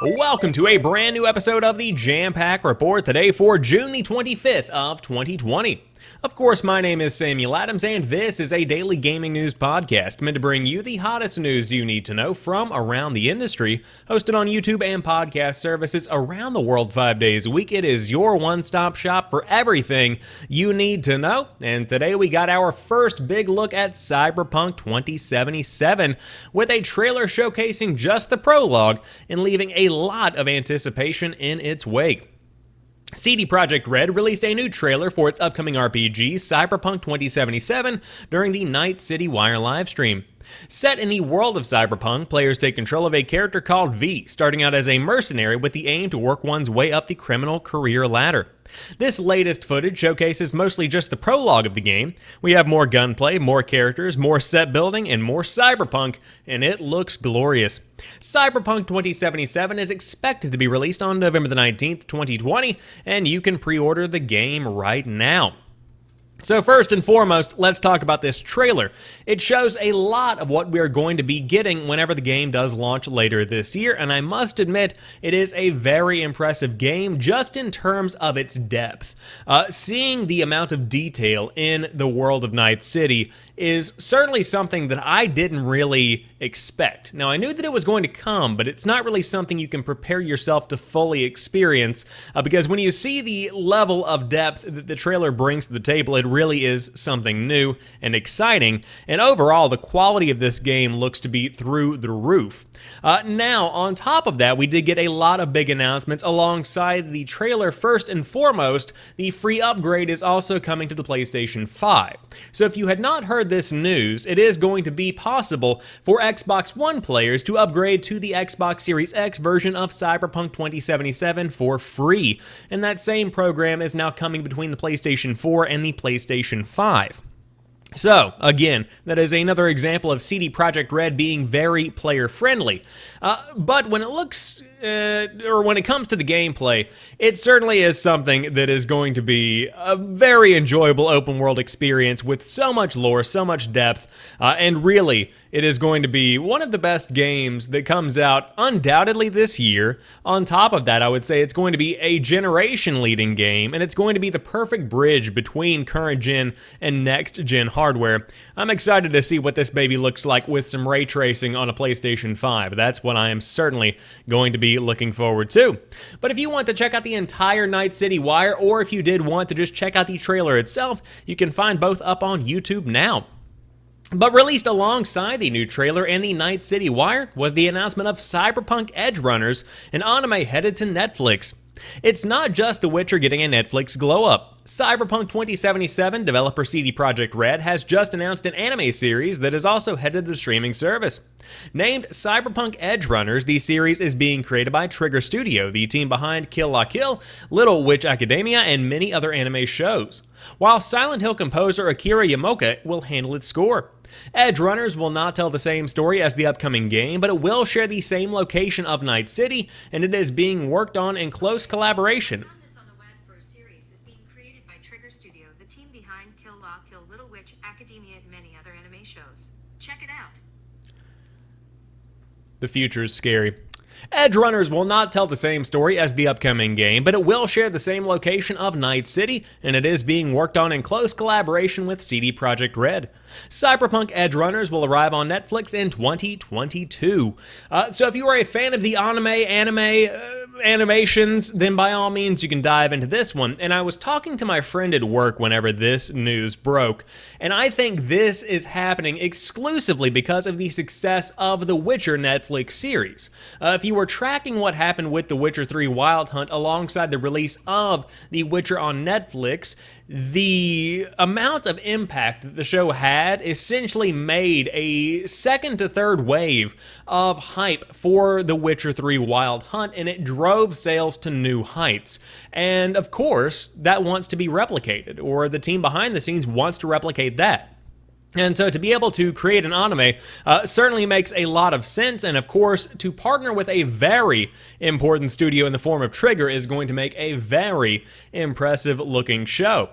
Welcome to a brand new episode of the Jampack Report today for June the 25th of 2020. Of course, my name is Samuel Adams, and this is a daily gaming news podcast meant to bring you the hottest news you need to know from around the industry. Hosted on YouTube and podcast services around the world 5 days a week, it is your one-stop shop for everything you need to know. And today we got our first big look at Cyberpunk 2077 with a trailer showcasing just the prologue and leaving a lot of anticipation in its wake. CD Projekt Red released a new trailer for its upcoming RPG, Cyberpunk 2077, during the Night City Wire livestream. Set in the world of Cyberpunk, players take control of a character called V, starting out as a mercenary with the aim to work one's way up the criminal career ladder. This latest footage showcases mostly just the prologue of the game. We have more gunplay, more characters, more set building, and more cyberpunk, and it looks glorious. Cyberpunk 2077 is expected to be released on November the 19th, 2020, and you can pre-order the game right now. So first and foremost, let's talk about this trailer. It shows a lot of what we are going to be getting whenever the game does launch later this year, and I must admit, it is a very impressive game just in terms of its depth. Seeing the amount of detail in the world of Night City is certainly something that I didn't really expect. Now, I knew that it was going to come, but it's not really something you can prepare yourself to fully experience, because when you see the level of depth that the trailer brings to the table, it really is something new and exciting, and overall, the quality of this game looks to be through the roof. Now, on top of that, we did get a lot of big announcements alongside the trailer. First and foremost, the free upgrade is also coming to the PlayStation 5. So if you had not heard this news, it is going to be possible for Xbox One players to upgrade to the Xbox Series X version of Cyberpunk 2077 for free. And that same program is now coming between the PlayStation 4 and the PlayStation 5. So, again, that is another example of CD Projekt Red being very player-friendly. But when it comes to the gameplay, it certainly is something that is going to be a very enjoyable open-world experience with so much lore, so much depth, and really, it is going to be one of the best games that comes out undoubtedly this year. On top of that, I would say it's going to be a generation-leading game, and it's going to be the perfect bridge between current-gen and next-gen hardware. I'm excited to see what this baby looks like with some ray tracing on a PlayStation 5. That's what I am certainly going to be looking forward to. But if you want to check out the entire Night City Wire, or if you did want to just check out the trailer itself, you can find both up on YouTube now. But released alongside the new trailer and the Night City Wire was the announcement of Cyberpunk Edgerunners, an anime headed to Netflix. It's not just The Witcher getting a Netflix glow-up. Cyberpunk 2077 developer CD Projekt Red has just announced an anime series that is also headed to the streaming service. Named Cyberpunk Edgerunners, the series is being created by Trigger Studio, the team behind Kill La Kill, Little Witch Academia, and many other anime shows, while Silent Hill composer Akira Yamaoka will handle its score. Edgerunners will not tell the same story as the upcoming game, but it will share the same location of Night City, and it is being worked on in close collaboration. On the web for a series is being created by Trigger Studio, the team behind Kill La Kill, Little Witch Academia, and many other anime shows. Check it out. The future is scary. Edgerunners will not tell the same story as the upcoming game, but it will share the same location of Night City, and it is being worked on in close collaboration with CD Projekt Red. Cyberpunk Edgerunners will arrive on Netflix in 2022. So if you are a fan of the animations, then by all means you can dive into this one. And I was talking to my friend at work whenever this news broke, and I think this is happening exclusively because of the success of the Witcher Netflix series. If you were tracking what happened with The Witcher 3 Wild Hunt alongside the release of The Witcher on Netflix, the amount of impact that the show had essentially made a second to third wave of hype for The Witcher 3 Wild Hunt, and it drove sales to new heights. And of course, that wants to be replicated, or the team behind the scenes wants to replicate that. And so to be able to create an anime certainly makes a lot of sense, and of course, to partner with a very important studio in the form of Trigger is going to make a very impressive looking show.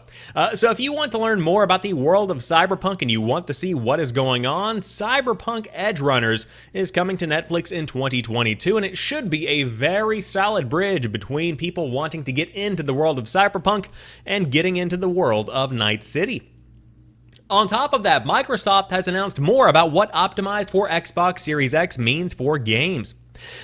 So if you want to learn more about the world of Cyberpunk and you want to see what is going on, Cyberpunk Edgerunners is coming to Netflix in 2022, and it should be a very solid bridge between people wanting to get into the world of Cyberpunk and getting into the world of Night City. On top of that, Microsoft has announced more about what optimized for Xbox Series X means for games.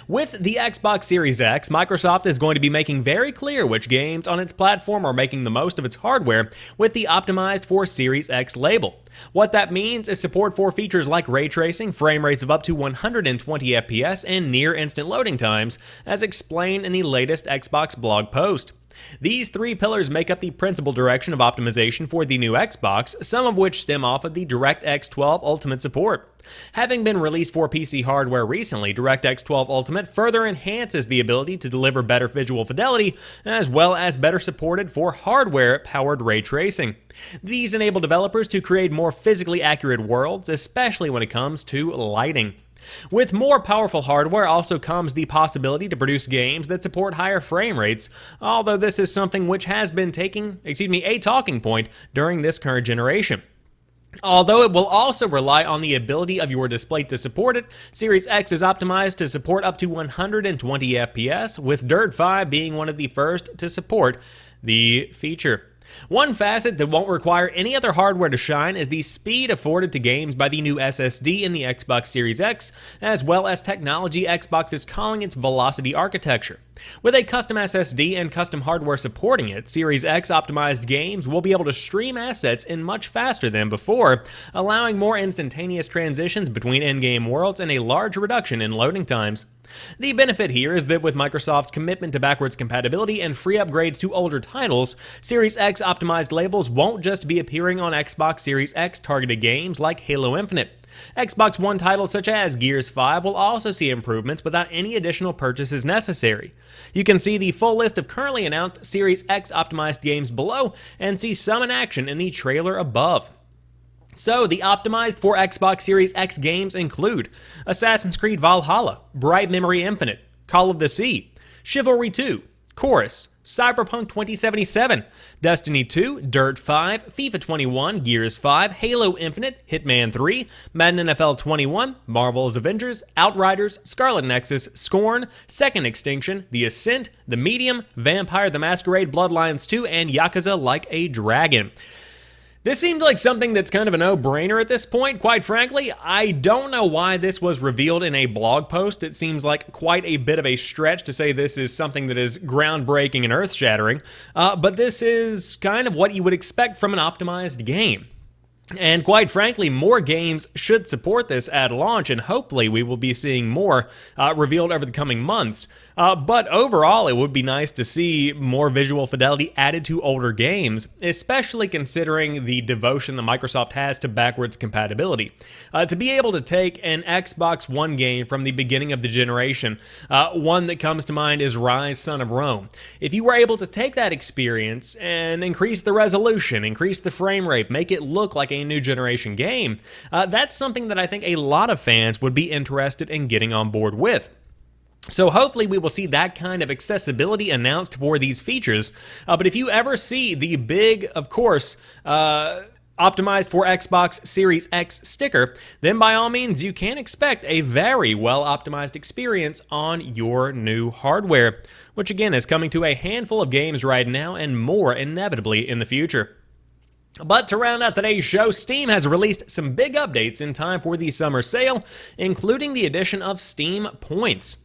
With the Xbox Series X, Microsoft is going to be making very clear which games on its platform are making the most of its hardware with the optimized for Series X label. What that means is support for features like ray tracing, frame rates of up to 120 FPS, and near instant loading times, as explained in the latest Xbox blog post. These three pillars make up the principal direction of optimization for the new Xbox, some of which stem off of the DirectX 12 Ultimate support. Having been released for PC hardware recently, DirectX 12 Ultimate further enhances the ability to deliver better visual fidelity, as well as better supported for hardware-powered ray tracing. These enable developers to create more physically accurate worlds, especially when it comes to lighting. With more powerful hardware also comes the possibility to produce games that support higher frame rates, although this is something which has been a talking point during this current generation. Although it will also rely on the ability of your display to support it, Series X is optimized to support up to 120 FPS, with Dirt 5 being one of the first to support the feature. One facet that won't require any other hardware to shine is the speed afforded to games by the new SSD in the Xbox Series X, as well as technology Xbox is calling its Velocity architecture. With a custom SSD and custom hardware supporting it, Series X optimized games will be able to stream assets in much faster than before, allowing more instantaneous transitions between in-game worlds and a large reduction in loading times. The benefit here is that with Microsoft's commitment to backwards compatibility and free upgrades to older titles, Series X optimized labels won't just be appearing on Xbox Series X targeted games like Halo Infinite. Xbox One titles such as Gears 5 will also see improvements without any additional purchases necessary. You can see the full list of currently announced Series X optimized games below and see some in action in the trailer above. So, the optimized for Xbox Series X games include Assassin's Creed Valhalla, Bright Memory Infinite, Call of the Sea, Chivalry 2, Chorus, Cyberpunk 2077, Destiny 2, Dirt 5, FIFA 21, Gears 5, Halo Infinite, Hitman 3, Madden NFL 21, Marvel's Avengers, Outriders, Scarlet Nexus, Scorn, Second Extinction, The Ascent, The Medium, Vampire the Masquerade Bloodlines 2, and Yakuza Like a Dragon. This seems like something that's kind of a no-brainer at this point, quite frankly. I don't know why this was revealed in a blog post. It seems like quite a bit of a stretch to say this is something that is groundbreaking and earth-shattering, but this is kind of what you would expect from an optimized game. And quite frankly, more games should support this at launch, and hopefully we will be seeing more revealed over the coming months. But overall, it would be nice to see more visual fidelity added to older games, especially considering the devotion that Microsoft has to backwards compatibility. To be able to take an Xbox One game from the beginning of the generation, one that comes to mind is Rise, Son of Rome. If you were able to take that experience and increase the resolution, increase the frame rate, make it look like a new generation game, that's something that I think a lot of fans would be interested in getting on board with. So hopefully we will see that kind of accessibility announced for these features. But if you ever see the big, of course, optimized for Xbox Series X sticker, then by all means you can expect a very well optimized experience on your new hardware, which again is coming to a handful of games right now and more inevitably in the future. But to round out today's show, Steam has released some big updates in time for the summer sale, including the addition of Steam Points.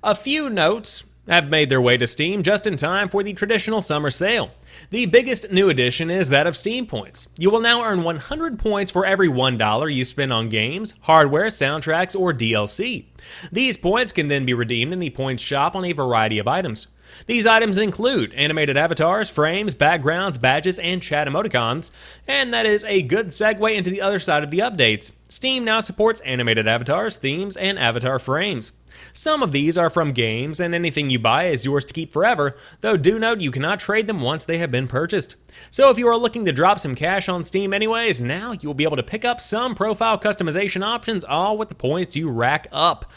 A few notes have made their way to Steam just in time for the traditional summer sale. The biggest new addition is that of Steam Points. You will now earn 100 points for every $1 you spend on games, hardware, soundtracks, or DLC. These points can then be redeemed in the Points shop on a variety of items. These items include animated avatars, frames, backgrounds, badges, and chat emoticons, and that is a good segue into the other side of the updates. Steam now supports animated avatars, themes, and avatar frames. Some of these are from games, and anything you buy is yours to keep forever, though do note you cannot trade them once they have been purchased. So if you are looking to drop some cash on Steam anyways, now you'll be able to pick up some profile customization options, all with the points you rack up.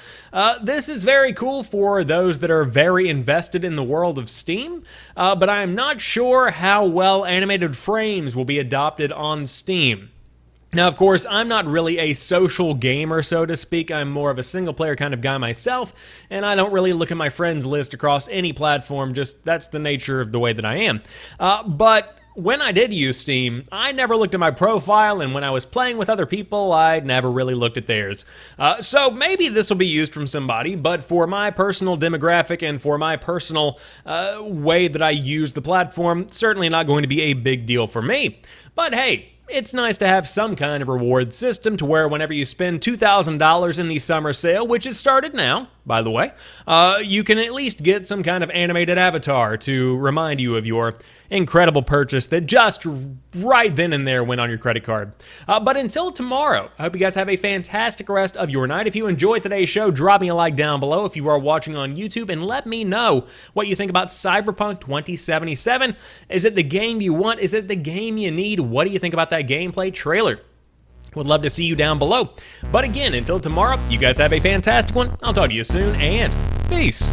This is very cool for those that are very invested in the world of Steam, but I am not sure how well animated frames will be adopted on Steam. Now, of course, I'm not really a social gamer, so to speak. I'm more of a single-player kind of guy myself, and I don't really look at my friends list across any platform, just that's the nature of the way that I am. But when I did use Steam, I never looked at my profile, and when I was playing with other people, I never really looked at theirs. So maybe this will be used from somebody, but for my personal demographic and for my personal way that I use the platform, certainly not going to be a big deal for me. But hey, it's nice to have some kind of reward system to where whenever you spend $2,000 in the summer sale, which has started now, by the way, you can at least get some kind of animated avatar to remind you of your incredible purchase that just right then and there went on your credit card. But until tomorrow, I hope you guys have a fantastic rest of your night. If you enjoyed today's show, drop me a like down below if you are watching on YouTube, and let me know what you think about Cyberpunk 2077. Is it the game you want? Is it the game you need? What do you think about that gameplay trailer? Would love to see you down below. But again, until tomorrow, you guys have a fantastic one. I'll talk to you soon, and peace.